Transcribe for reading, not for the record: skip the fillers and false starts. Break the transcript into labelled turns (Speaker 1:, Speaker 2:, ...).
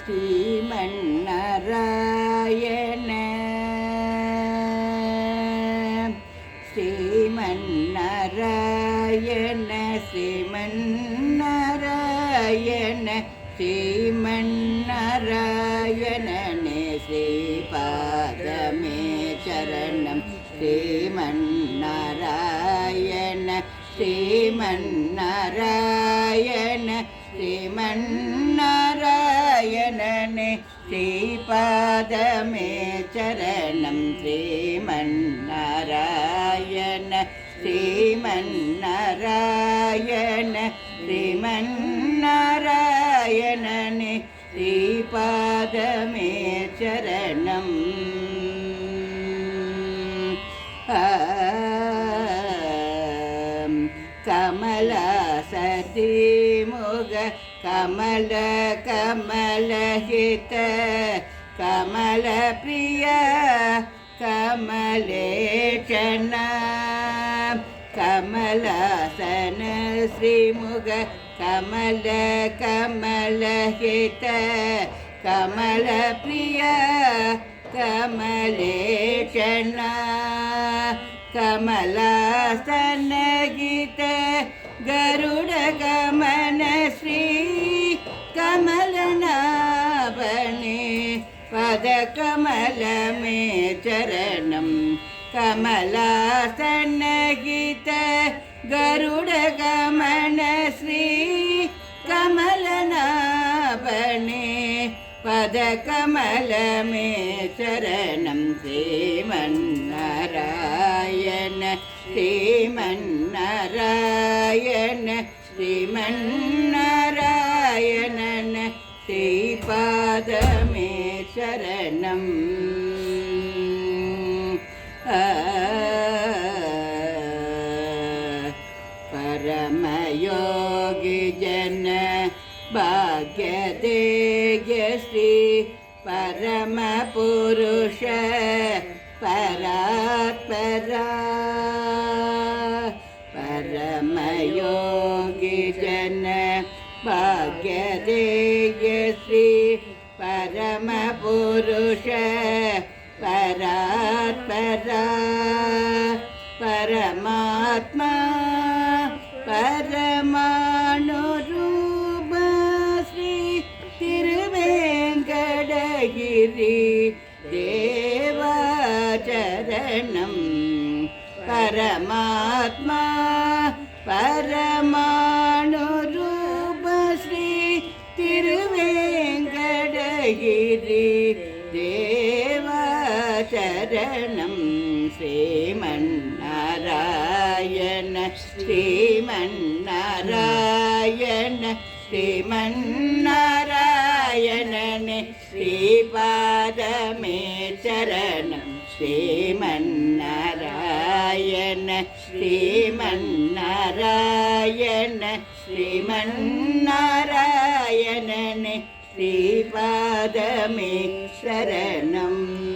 Speaker 1: ஸ்ரீமன்னாராயண ஸ்ரீமன்னாராயண ஸ்ரீமன்னாராயண ஸ்ரீமன்னாராயணனே ஸ்ரீபாதமே சரணம் ஸ்ரீமன்னாராயண ஸ்ரீமன்னாராயண ஸ்ரீமன்னாராயணனே ஸ்ரீபாதமே சரணம் ஸ்ரீமன்னாராயண ஸ்ரீமன்னாராயண ஸ்ரீமன்னாராயணனே ஸ்ரீபாதமே சரணம் கமலாசதி முக கமல கமலஹித கமல பிரிய கமலேஷன கமலாசன ஸ்ரீமுக கமல கமலஹித கமல பிரிய கமலேஷன கமலாசன கீத கருட கமன ஸ்ரீ கமலநாபனே பத கமலமே சரணம் கமலாசன கீத கருட கமன ஸ்ரீ கமலநாபனே பத கமலமே சரணம் ஸ்ரீமன்னாராயண ஸ்ரீமன்னாராயண ஸ்ரீமன்னாராயணன ஸ்ரீபாதமே சரணம் பரமயோகி ஜன भाग्यदेय श्री परम पुरुष परात्परा परम योगी जन भाग्यदेय श्री परम पुरुष परात्परा परमात्मा परमाणु गिरि देवाचरणं परमात्मा परमाणुरूप श्री तिरुवेङ्कटगिरि देवाचरणं श्रीमन्नारायण श्रीमन्नारायण श्रीमन्नारायणने श्रीपादमे चरणं श्रीमन्नारायण श्रीमन्नारायण श्रीमन्नारायणने श्रीपादमे शरणम्।